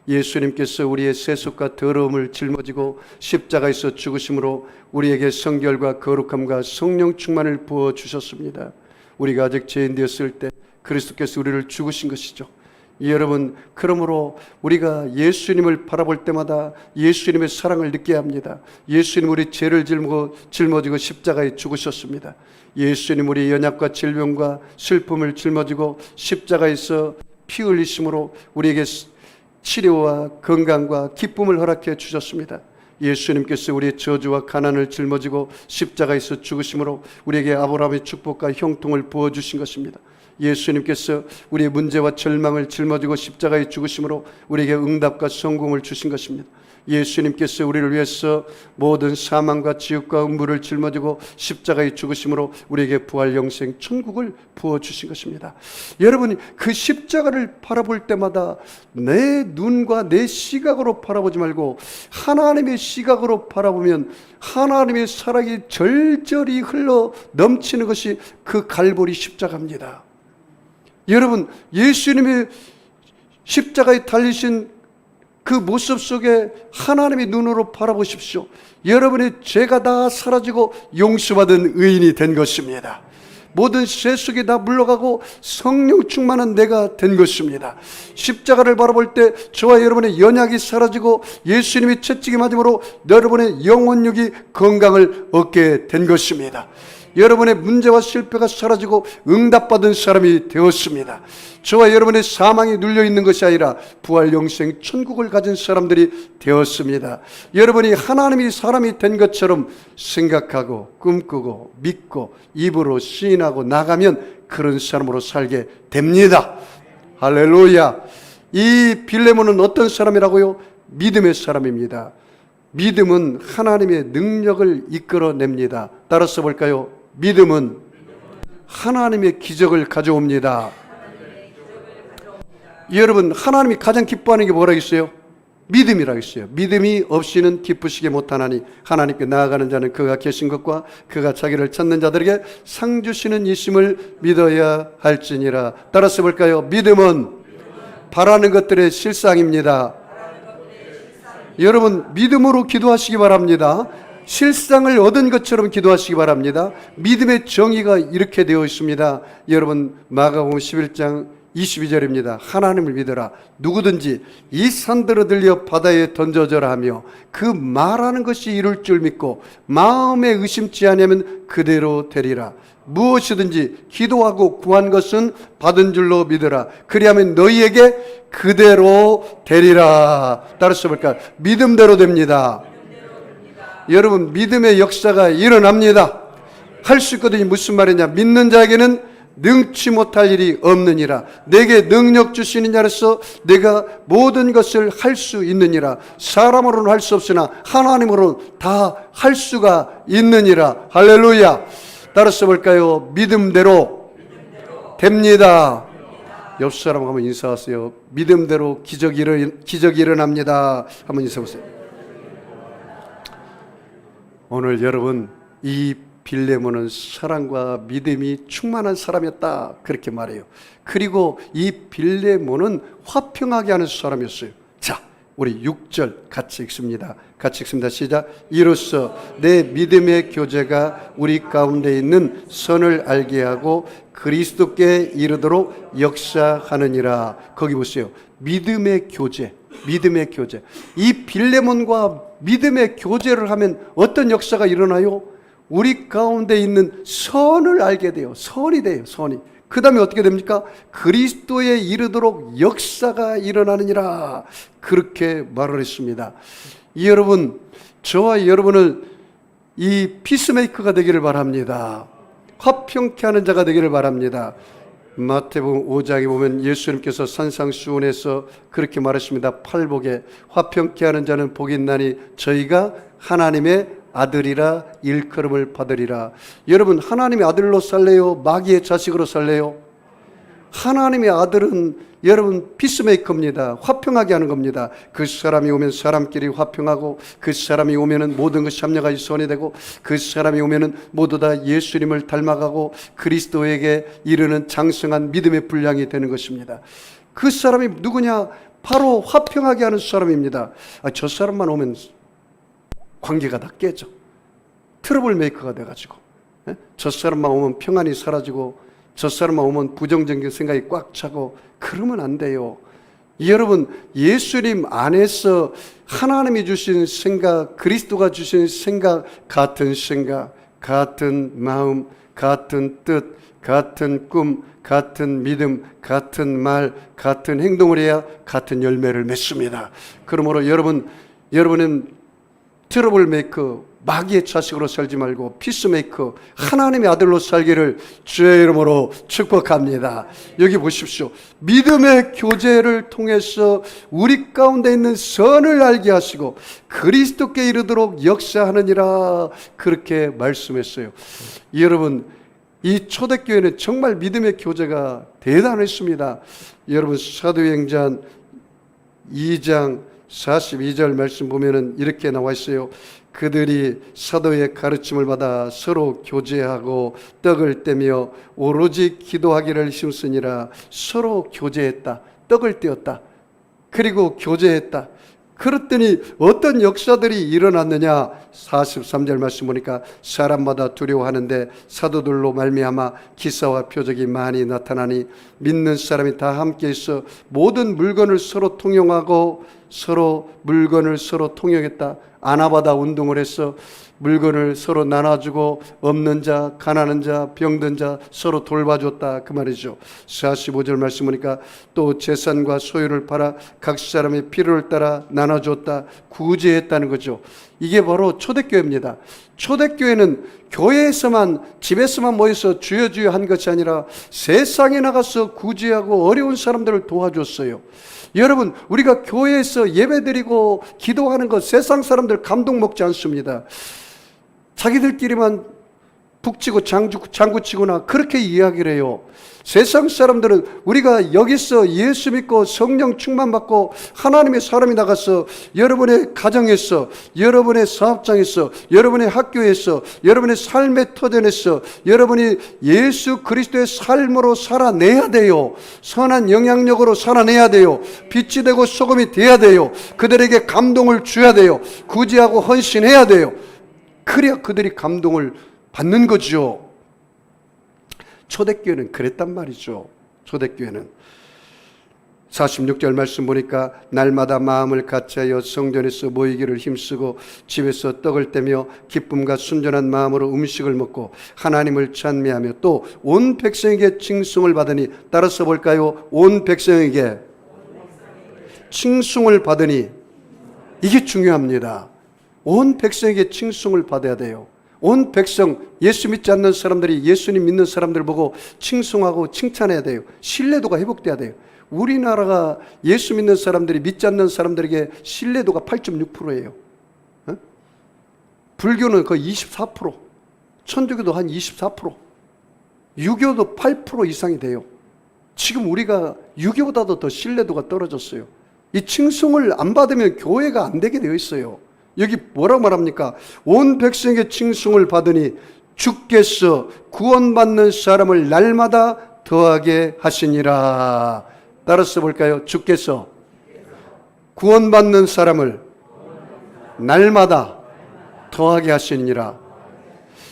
예수님께서 우리의 세속과 더러움을 짊어지고 십자가에서 죽으심으로 우리에게 성결과 거룩함과 성령 충만을 부어주셨습니다. 우리가 아직 죄인 되었을 때 그리스도께서 우리를 죽으신 것이죠. 여러분, 그러므로 우리가 예수님을 바라볼 때마다 예수님의 사랑을 느껴야 합니다. 예수님 우리 죄를 짊어지고 십자가에 죽으셨습니다. 예수님 우리 연약과 질병과 슬픔을 짊어지고 십자가에서 피 흘리심으로 우리에게 치료와 건강과 기쁨을 허락해 주셨습니다. 예수님께서 우리의 저주와 가난을 짊어지고 십자가에서 죽으심으로 우리에게 아브라함의 축복과 형통을 부어주신 것입니다. 예수님께서 우리의 문제와 절망을 짊어지고 십자가에 죽으심으로 우리에게 응답과 성공을 주신 것입니다. 예수님께서 우리를 위해서 모든 사망과 지옥과 음부를 짊어지고 십자가에 죽으심으로 우리에게 부활 영생 천국을 부어주신 것입니다. 여러분이 그 십자가를 바라볼 때마다 내 눈과 내 시각으로 바라보지 말고 하나님의 시각으로 바라보면 하나님의 사랑이 절절히 흘러 넘치는 것이 그 갈보리 십자가입니다. 여러분, 예수님이 십자가에 달리신 그 모습 속에 하나님의 눈으로 바라보십시오. 여러분의 죄가 다 사라지고 용서받은 의인이 된 것입니다. 모든 죄 속에 다 물러가고 성령 충만한 내가 된 것입니다. 십자가를 바라볼 때 저와 여러분의 연약이 사라지고 예수님이 채찍에 맞음으로 여러분의 영혼육이 건강을 얻게 된 것입니다. 여러분의 문제와 실패가 사라지고 응답받은 사람이 되었습니다. 저와 여러분의 사망이 눌려있는 것이 아니라 부활 영생 천국을 가진 사람들이 되었습니다. 여러분이 하나님이 사람이 된 것처럼 생각하고 꿈꾸고 믿고 입으로 시인하고 나가면 그런 사람으로 살게 됩니다. 할렐루야. 이 빌레몬은 어떤 사람이라고요? 믿음의 사람입니다. 믿음은 하나님의 능력을 이끌어냅니다. 따라서 볼까요? 믿음은 하나님의 기적을 가져옵니다. 여러분, 하나님이 가장 기뻐하는 게 뭐라겠어요? 믿음이라고 했어요. 믿음이 없이는 기쁘시게 못하나니 하나님께 나아가는 자는 그가 계신 것과 그가 자기를 찾는 자들에게 상 주시는 이심을 믿어야 할지니라. 따라서 볼까요? 믿음은 바라는 것들의 실상입니다. 여러분, 믿음으로 기도하시기 바랍니다. 실상을 얻은 것처럼 기도하시기 바랍니다. 믿음의 정의가 이렇게 되어 있습니다. 여러분, 마가복음 11장 22절입니다. 하나님을 믿어라. 누구든지 이 산들어 들려 바다에 던져져라 하며 그 말하는 것이 이룰 줄 믿고 마음에 의심치 않으면 그대로 되리라. 무엇이든지 기도하고 구한 것은 받은 줄로 믿어라. 그리하면 너희에게 그대로 되리라. 따라서 볼까요? 믿음대로 됩니다. 여러분, 믿음의 역사가 일어납니다. 할 수 있거든요. 무슨 말이냐? 믿는 자에게는 능치 못할 일이 없느니라. 내게 능력 주시는 자로서 내가 모든 것을 할 수 있느니라. 사람으로는 할 수 없으나 하나님으로는 다 할 수가 있느니라. 할렐루야. 따라서 볼까요? 믿음대로 됩니다. 옆 사람 한번 인사하세요. 믿음대로 기적이 일어납니다. 한번 인사해보세요. 오늘 여러분, 이 빌레몬은 사랑과 믿음이 충만한 사람이었다, 그렇게 말해요. 그리고 이 빌레몬은 화평하게 하는 사람이었어요. 자, 우리 6절 같이 읽습니다. 같이 읽습니다. 시작. 이로써 내 믿음의 교제가 우리 가운데 있는 선을 알게 하고 그리스도께 이르도록 역사하느니라. 거기 보세요. 믿음의 교제, 믿음의 교제. 이 빌레몬과 믿음의 교제를 하면 어떤 역사가 일어나요? 우리 가운데 있는 선을 알게 돼요. 선이 돼요. 선이. 그 다음에 어떻게 됩니까? 그리스도에 이르도록 역사가 일어나느니라. 그렇게 말을 했습니다. 여러분, 저와 여러분을 이 피스메이커가 되기를 바랍니다. 화평케 하는 자가 되기를 바랍니다. 마태복음 5장에 보면 예수님께서 산상수훈에서 그렇게 말했습니다. 팔복에 화평케 하는 자는 복이 있나니 저희가 하나님의 아들이라 일컬음을 받으리라. 여러분, 하나님의 아들로 살래요? 마귀의 자식으로 살래요? 하나님의 아들은 여러분 피스메이커입니다. 화평하게 하는 겁니다. 그 사람이 오면 사람끼리 화평하고, 그 사람이 오면은 모든 것이 합력하여 선이 되고, 그 사람이 오면은 모두 다 예수님을 닮아가고 그리스도에게 이르는 장성한 믿음의 분량이 되는 것입니다. 그 사람이 누구냐? 바로 화평하게 하는 사람입니다. 저 사람만 오면 관계가 다 깨져. 트러블 메이커가 돼가지고, 저 사람만 오면 평안이 사라지고, 저 사람만 오면 부정적인 생각이 꽉 차고, 그러면 안 돼요. 여러분, 예수님 안에서 하나님이 주신 생각, 그리스도가 주신 생각, 같은 생각, 같은 마음, 같은 뜻, 같은 꿈, 같은 믿음, 같은 말, 같은 행동을 해야 같은 열매를 맺습니다. 그러므로 여러분은 트러블 메이커, 마귀의 자식으로 살지 말고 피스메이커, 하나님의 아들로 살기를 주의 이름으로 축복합니다. 여기 보십시오. 믿음의 교제를 통해서 우리 가운데 있는 선을 알게 하시고 그리스도께 이르도록 역사하느니라, 그렇게 말씀했어요. 여러분, 이 초대교회는 정말 믿음의 교제가 대단했습니다. 여러분, 사도행전 2장 42절 말씀 보면은 이렇게 나와 있어요. 그들이 사도의 가르침을 받아 서로 교제하고 떡을 떼며 오로지 기도하기를 힘쓰니라. 서로 교제했다. 떡을 떼었다. 그리고 교제했다. 그랬더니 어떤 역사들이 일어났느냐? 43절 말씀 보니까 사람마다 두려워하는데 사도들로 말미암아 기사와 표적이 많이 나타나니 믿는 사람이 다 함께 있어 모든 물건을 서로 통용하고 물건을 서로 통용했다. 아나바다 운동을 해서 물건을 서로 나눠주고 없는 자, 가난한 자, 병든 자 서로 돌봐줬다, 그 말이죠. 45절 말씀 보니까 또 재산과 소유를 팔아 각 사람의 필요를 따라 나눠줬다, 구제했다는 거죠. 이게 바로 초대교회입니다. 초대교회는 교회에서만, 집에서만 모여서 주여 주여 한 것이 아니라 세상에 나가서 구제하고 어려운 사람들을 도와줬어요. 여러분, 우리가 교회에서 예배드리고 기도하는 것 세상 사람들 감동 먹지 않습니다. 자기들끼리만 북치고 장구치거나 그렇게 이야기를 해요. 세상 사람들은 우리가 여기서 예수 믿고 성령 충만받고 하나님의 사람이 나가서 여러분의 가정에서, 여러분의 사업장에서, 여러분의 학교에서, 여러분의 삶의 터전에서 여러분이 예수 그리스도의 삶으로 살아내야 돼요. 선한 영향력으로 살아내야 돼요. 빛이 되고 소금이 돼야 돼요. 그들에게 감동을 줘야 돼요. 구제하고 헌신해야 돼요. 그래야 그들이 감동을 받는 거죠. 초대교회는 그랬단 말이죠. 초대교회는 46절 말씀 보니까 날마다 마음을 같이하여 성전에서 모이기를 힘쓰고 집에서 떡을 떼며 기쁨과 순전한 마음으로 음식을 먹고 하나님을 찬미하며 또 온 백성에게 칭송을 받으니, 따라서 볼까요? 온 백성에게 칭송을 받으니. 이게 중요합니다. 온 백성에게 칭송을 받아야 돼요. 온 백성, 예수 믿지 않는 사람들이 예수님 믿는 사람들 보고 칭송하고 칭찬해야 돼요. 신뢰도가 회복돼야 돼요. 우리나라가 예수 믿는 사람들이 믿지 않는 사람들에게 신뢰도가 8.6%예요. 불교는 거의 24%, 천주교도 한 24%, 유교도 8% 이상이 돼요. 지금 우리가 유교보다도 더 신뢰도가 떨어졌어요. 이 칭송을 안 받으면 교회가 안 되게 되어 있어요. 여기 뭐라고 말합니까? 온 백성에게 칭송을 받으니 주께서 구원받는 사람을 날마다 더하게 하시니라. 따라서 볼까요? 주께서 구원받는 사람을 날마다 더하게 하시니라.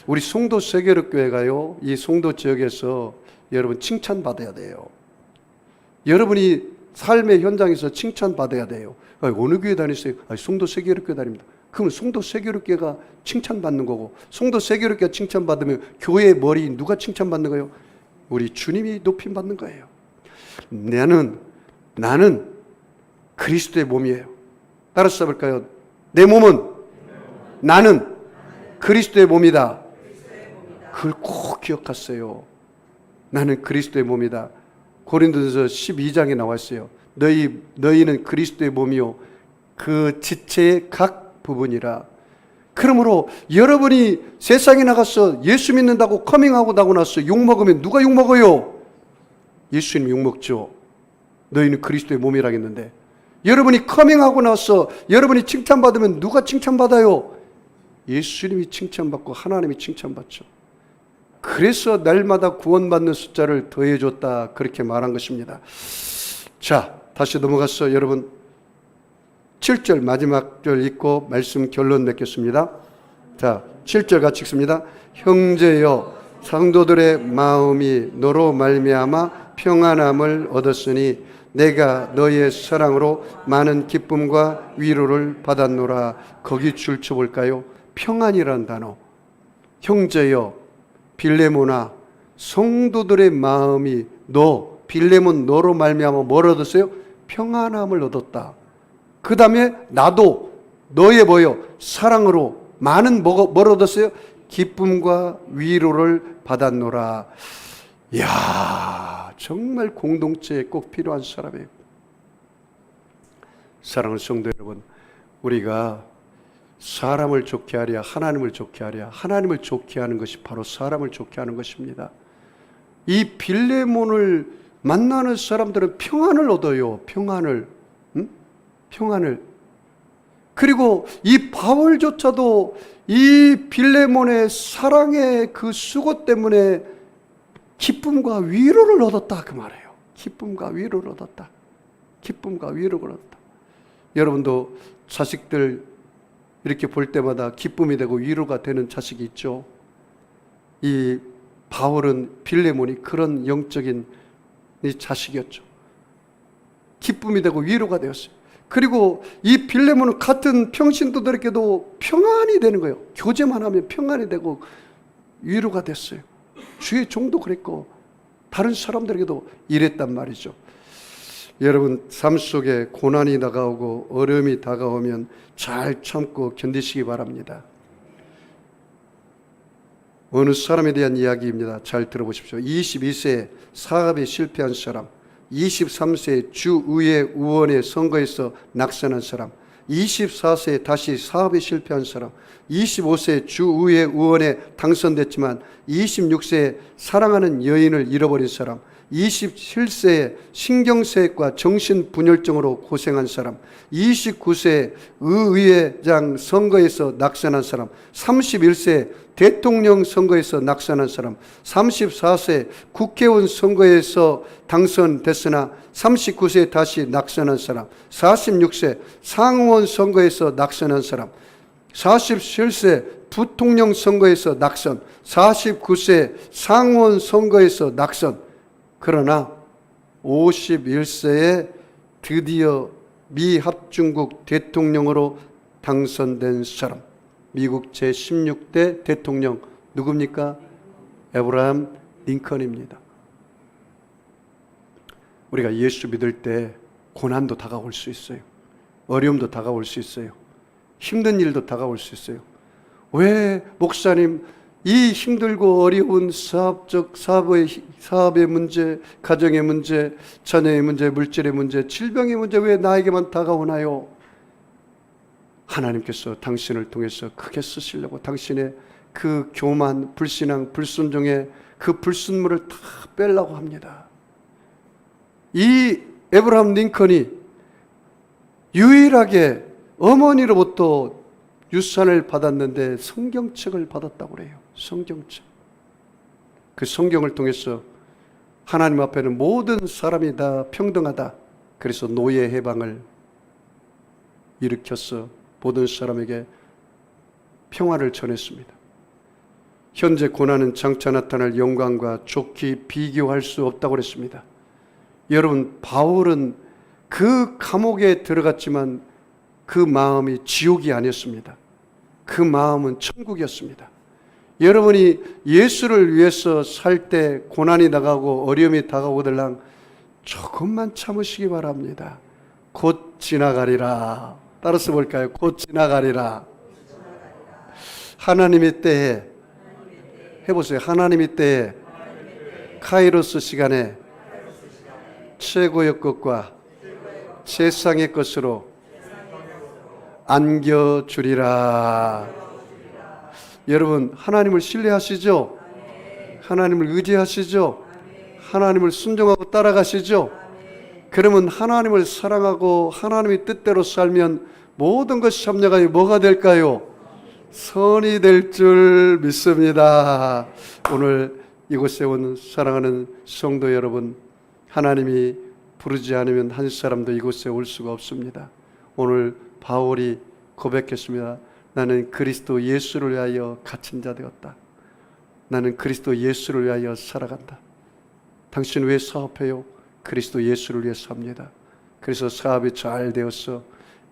우리 송도 세계력교회가요, 이 송도 지역에서 여러분 칭찬받아야 돼요. 여러분이 삶의 현장에서 칭찬받아야 돼요. 어느 교회 다니세요? 송도 세계력교회 다닙니다. 그러면 송도 세계력교회가 칭찬받는 거고, 송도 세계력교회가 칭찬받으면 교회의 머리 누가 칭찬받는 거예요? 우리 주님이 높임받는 거예요. 나는 그리스도의 몸이에요. 따라서 볼까요? 내 몸은 나는 그리스도의 몸이다. 그걸 꼭 기억하세요. 나는 그리스도의 몸이다. 고린도전서 12장에 나와 있어요. 너희는 그리스도의 몸이요 그 지체의 각 부분이라. 그러므로 여러분이 세상에 나가서 예수 믿는다고 커밍아웃 하고 나서 욕먹으면 누가 욕먹어요? 예수님 욕먹죠. 너희는 그리스도의 몸이라 했는데, 여러분이 커밍하고 나서 여러분이 칭찬받으면 누가 칭찬받아요? 예수님이 칭찬받고 하나님이 칭찬받죠. 그래서 날마다 구원받는 숫자를 더해줬다, 그렇게 말한 것입니다. 자, 다시 넘어가서 여러분 7절 마지막 절 읽고 말씀 결론 맺겠습니다. 자, 7절 같이 읽습니다. 형제여, 성도들의 마음이 너로 말미암아 평안함을 얻었으니 내가 너의 사랑으로 많은 기쁨과 위로를 받았노라. 거기 줄 쳐볼까요? 평안이라는 단어. 형제여, 빌레몬아, 성도들의 마음이 빌레몬 너로 말미암아 뭘 얻었어요? 평안함을 얻었다. 그 다음에 나도 너의 사랑으로 많은 뭘 얻었어요? 기쁨과 위로를 받았노라. 이야, 정말 공동체에 꼭 필요한 사람이에요. 사랑하는 성도 여러분, 우리가 사람을 좋게 하랴 하나님을 좋게 하랴, 하나님을 좋게 하는 것이 바로 사람을 좋게 하는 것입니다. 이 빌레몬을 만나는 사람들은 평안을 얻어요. 평안을. 그리고 이 바울조차도 이 빌레몬의 사랑의 그 수고 때문에 기쁨과 위로를 얻었다, 그 말이에요. 기쁨과 위로를 얻었다. 기쁨과 위로를 얻었다. 여러분도 자식들 이렇게 볼 때마다 기쁨이 되고 위로가 되는 자식이 있죠. 이 바울은 빌레몬이 그런 영적인 이 자식이었죠. 기쁨이 되고 위로가 되었어요. 그리고 이 빌레몬은 같은 평신도들에게도 평안이 되는 거예요. 교제만 하면 평안이 되고 위로가 됐어요. 주의 종도 그랬고 다른 사람들에게도 이랬단 말이죠. 여러분, 삶 속에 고난이 다가오고 어려움이 다가오면 잘 참고 견디시기 바랍니다. 어느 사람에 대한 이야기입니다. 잘 들어보십시오. 22세에 사업에 실패한 사람, 23세에 주의회 의원의 선거에서 낙선한 사람, 24세에 다시 사업에 실패한 사람, 25세에 주의회 의원에 당선됐지만 26세에 사랑하는 여인을 잃어버린 사람, 27세에 신경쇠약과 정신분열증으로 고생한 사람, 29세에 의회장 선거에서 낙선한 사람, 31세에 대통령 선거에서 낙선한 사람, 34세에 국회의원 선거에서 당선됐으나 39세에 다시 낙선한 사람, 46세 상원 선거에서 낙선한 사람, 47세 부통령 선거에서 낙선, 49세 상원 선거에서 낙선. 그러나 51세에 드디어 미 합중국 대통령으로 당선된 사람, 미국 제16대 대통령 누굽니까? 에브라함 링컨입니다. 우리가 예수 믿을 때 고난도 다가올 수 있어요. 어려움도 다가올 수 있어요. 힘든 일도 다가올 수 있어요. 왜 목사님 이 힘들고 어려운 사업의 문제, 가정의 문제, 자녀의 문제, 물질의 문제, 질병의 문제 왜 나에게만 다가오나요? 하나님께서 당신을 통해서 크게 쓰시려고 당신의 그 교만, 불신앙, 불순종의 그 불순물을 다 빼려고 합니다. 이 에브라함 링컨이 유일하게 어머니로부터 유산을 받았는데 성경책을 받았다고 그래요. 성경책. 그 성경을 통해서 하나님 앞에는 모든 사람이 다 평등하다. 그래서 노예 해방을 일으켜서 모든 사람에게 평화를 전했습니다. 현재 고난은 장차 나타날 영광과 좋게 비교할 수 없다고 그랬습니다. 여러분, 바울은 그 감옥에 들어갔지만 그 마음이 지옥이 아니었습니다. 그 마음은 천국이었습니다. 여러분이 예수를 위해서 살 때 고난이 다가오고 어려움이 다가오들랑 조금만 참으시기 바랍니다. 곧 지나가리라. 따라서 볼까요? 곧 지나가리라. 하나님의 때에 해보세요. 하나님의 때에 카이로스 시간에 최고의 것과 세상의 것으로 안겨주리라. 여러분, 하나님을 신뢰하시죠? 하나님을 의지하시죠? 하나님을 순종하고 따라가시죠? 그러면 하나님을 사랑하고 하나님의 뜻대로 살면 모든 것이 합력하여 뭐가 될까요? 선이 될 줄 믿습니다. 오늘 이곳에 온 사랑하는 성도 여러분, 하나님이 부르지 않으면 한 사람도 이곳에 올 수가 없습니다. 오늘 바울이 고백했습니다. 나는 그리스도 예수를 위하여 갇힌 자 되었다. 나는 그리스도 예수를 위하여 살아간다. 당신 왜 사업해요? 그리스도 예수를 위해서 합니다. 그래서 사업이 잘 되어서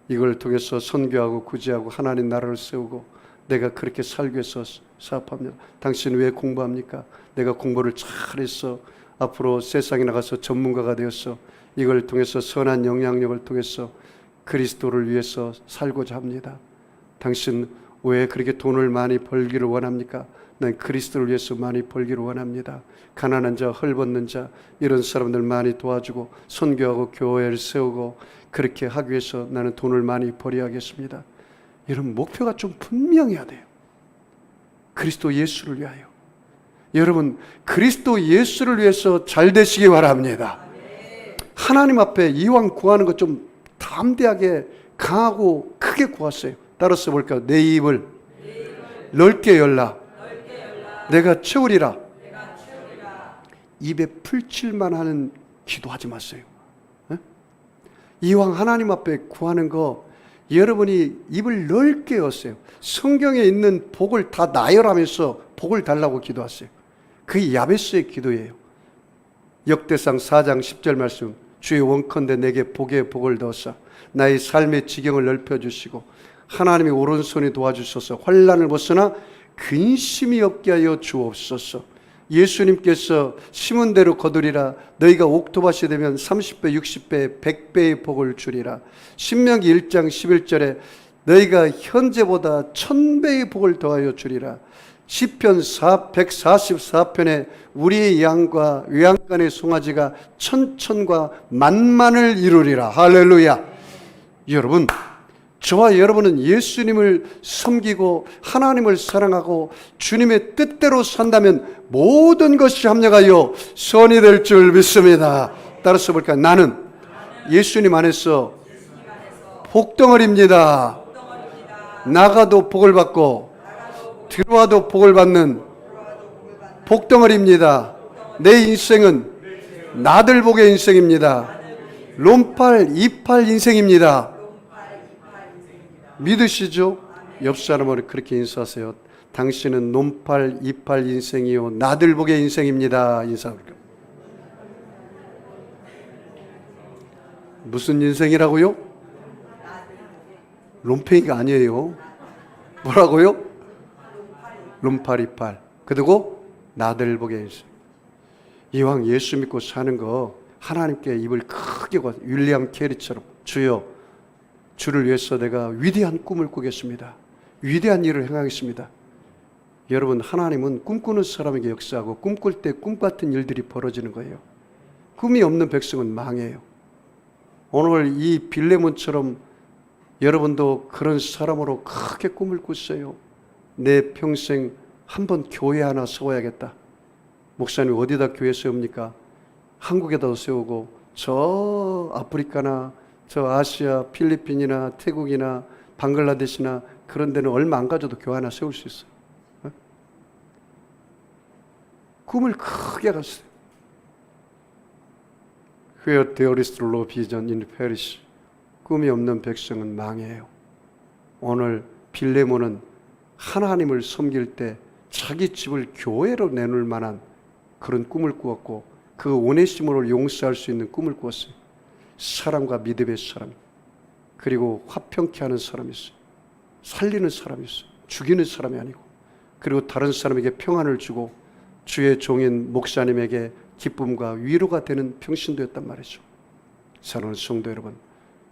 이걸 통해서 선교하고 구제하고 하나님 나라를 세우고 내가 그렇게 살기 위해서 사업합니다. 당신 왜 공부합니까? 내가 공부를 잘해서 앞으로 세상에 나가서 전문가가 되어서 이걸 통해서 선한 영향력을 통해서 그리스도를 위해서 살고자 합니다. 당신 왜 그렇게 돈을 많이 벌기를 원합니까? 난 그리스도를 위해서 많이 벌기를 원합니다. 가난한 자, 헐벗는 자 이런 사람들 많이 도와주고 선교하고 교회를 세우고 그렇게 하기 위해서 나는 돈을 많이 벌여야겠습니다. 이런 목표가 좀 분명해야 돼요. 그리스도 예수를 위하여. 여러분, 그리스도 예수를 위해서 잘 되시기 바랍니다. 하나님 앞에 이왕 구하는 것 좀 담대하게 강하고 크게 구하세요. 따라서 볼까요? 내 입을 넓게 열라. 내가 채우리라. 입에 풀칠만 하는 기도하지 마세요. 네? 이왕 하나님 앞에 구하는 거 여러분이 입을 넓게 여세요. 성경에 있는 복을 다 나열하면서 복을 달라고 기도하세요. 그게 야베스의 기도예요. 역대상 4장 10절 말씀, 주의 원컨대 내게 복의 복을 넣으사 나의 삶의 지경을 넓혀주시고 하나님의 오른손이 도와주셔서 환난을 벗어나 근심이 없게 하여 주옵소서. 예수님께서 심은 대로 거두리라. 너희가 옥토밭이 되면 30배, 60배, 100배의 복을 주리라. 신명기 1장 11절에 너희가 현재보다 1000배의 복을 더하여 주리라. 시편 144편에 우리의 양과 외양간의 송아지가 천천과 만만을 이루리라. 할렐루야. 여러분, 저와 여러분은 예수님을 섬기고 하나님을 사랑하고 주님의 뜻대로 산다면 모든 것이 합력하여 선이 될 줄 믿습니다. 따라서 볼까요? 나는 예수님 안에서 복덩어리입니다. 나가도 복을 받고 들어와도 복을 받는 복덩어리입니다. 내 인생은 나들복의 인생입니다. 롬팔 이팔 인생입니다. 믿으시죠? 옆 사람을 그렇게 인사하세요. 당신은 놈팔 이팔 인생이요 나들복의 인생입니다. 인사합니다. 무슨 인생이라고요? 롬팽이가 아니에요. 뭐라고요? 롬팔 이팔. 그리고 나들복의 인생. 이왕 예수 믿고 사는 거 하나님께 입을 크게 거 윌리엄 캐리처럼 주여 주를 위해서 내가 위대한 꿈을 꾸겠습니다. 위대한 일을 행하겠습니다. 여러분, 하나님은 꿈꾸는 사람에게 역사하고 꿈꿀 때 꿈 같은 일들이 벌어지는 거예요. 꿈이 없는 백성은 망해요. 오늘 이 빌레몬처럼 여러분도 그런 사람으로 크게 꿈을 꾸세요. 내 평생 한번 교회 하나 세워야겠다. 목사님 어디다 교회 세웁니까? 한국에다 세우고 저 아프리카나 저 아시아 필리핀이나 태국이나 방글라데시나 그런 데는 얼마 안 가져도 교회 하나 세울 수 있어요. 꿈을 크게 가세요. Where there is no vision in perish. 꿈이 없는 백성은 망해요. 오늘 빌레몬은 하나님을 섬길 때 자기 집을 교회로 내놓을 만한 그런 꿈을 꾸었고 그 오네시모를 용서할 수 있는 꿈을 꾸었어요. 사랑과 믿음의 사람, 그리고 화평케 하는 사람이 있어요. 살리는 사람이 있어요. 죽이는 사람이 아니고, 그리고 다른 사람에게 평안을 주고 주의 종인 목사님에게 기쁨과 위로가 되는 평신도였단 말이죠. 사랑하는 성도 여러분,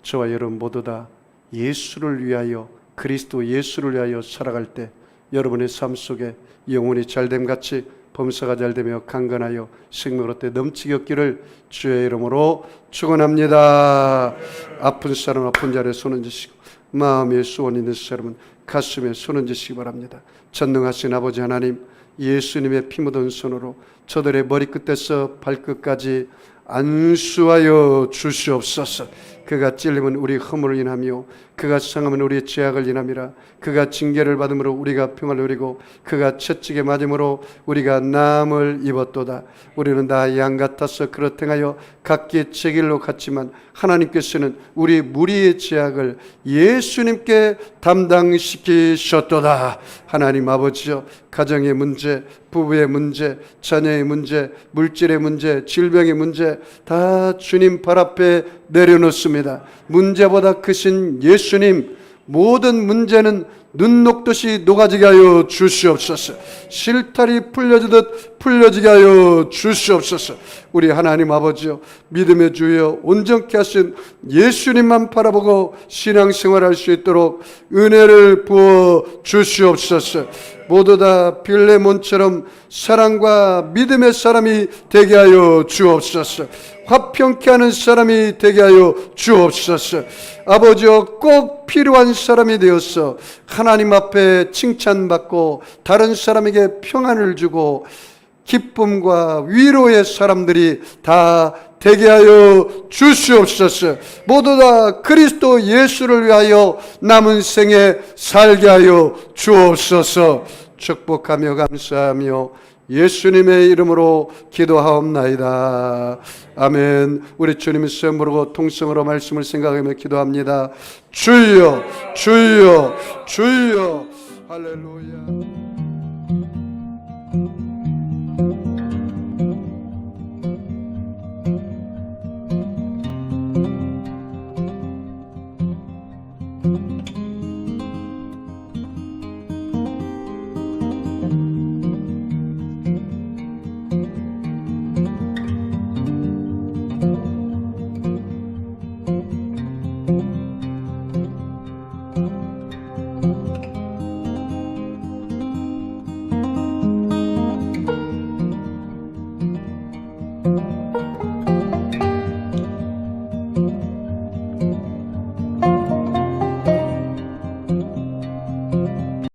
저와 여러분 모두 다 예수를 위하여, 그리스도 예수를 위하여 살아갈 때 여러분의 삶 속에 영혼이 잘됨같이 범사가 잘되며 강건하여 생명으로 때 넘치게 얻기를 주의 이름으로 축원합니다. 아픈 사람 아픈 자리에 손 얹으시고 마음에 소원 있는 사람은 가슴에 손 얹으시기 바랍니다. 전능하신 아버지 하나님, 예수님의 피 묻은 손으로 저들의 머리끝에서 발끝까지 안수하여 주시옵소서. 그가 찔림은 우리 허물을 인하며 그가 상함은 우리의 죄악을 인함이라. 그가 징계를 받음으로 우리가 평안을 누리고 그가 채찍에 맞음으로 우리가 나음을 입었도다. 우리는 다 양 같아서 그렇 행하여 각기 제 길로 갔지만 하나님께서는 우리 무리의 죄악을 예수님께 담당시키셨도다. 하나님 아버지여, 가정의 문제, 부부의 문제, 자녀의 문제, 물질의 문제, 질병의 문제 다 주님 발 앞에 내려놓습니다. 문제보다 크신 예수님, 모든 문제는 눈 녹듯이 녹아지게 하여 주시옵소서. 실타리 풀려지듯 풀려지게 하여 주시옵소서. 우리 하나님 아버지여, 믿음의 주여 온전케 하신 예수님만 바라보고 신앙생활할 수 있도록 은혜를 부어 주시옵소서. 모두 다 빌레몬처럼 사랑과 믿음의 사람이 되게 하여 주옵소서. 화평케 하는 사람이 되게 하여 주옵소서. 아버지여, 꼭 필요한 사람이 되어서 하나님 앞에 칭찬받고 다른 사람에게 평안을 주고 기쁨과 위로의 사람들이 다 되게 하여 주시옵소서. 모두 다 그리스도 예수를 위하여 남은 생에 살게 하여 주옵소서. 축복하며 감사하며 예수님의 이름으로 기도하옵나이다. 아멘. 우리 주님의 이름 부르고 통성으로 말씀을 생각하며 기도합니다. 주여, 주여, 주여. 할렐루야.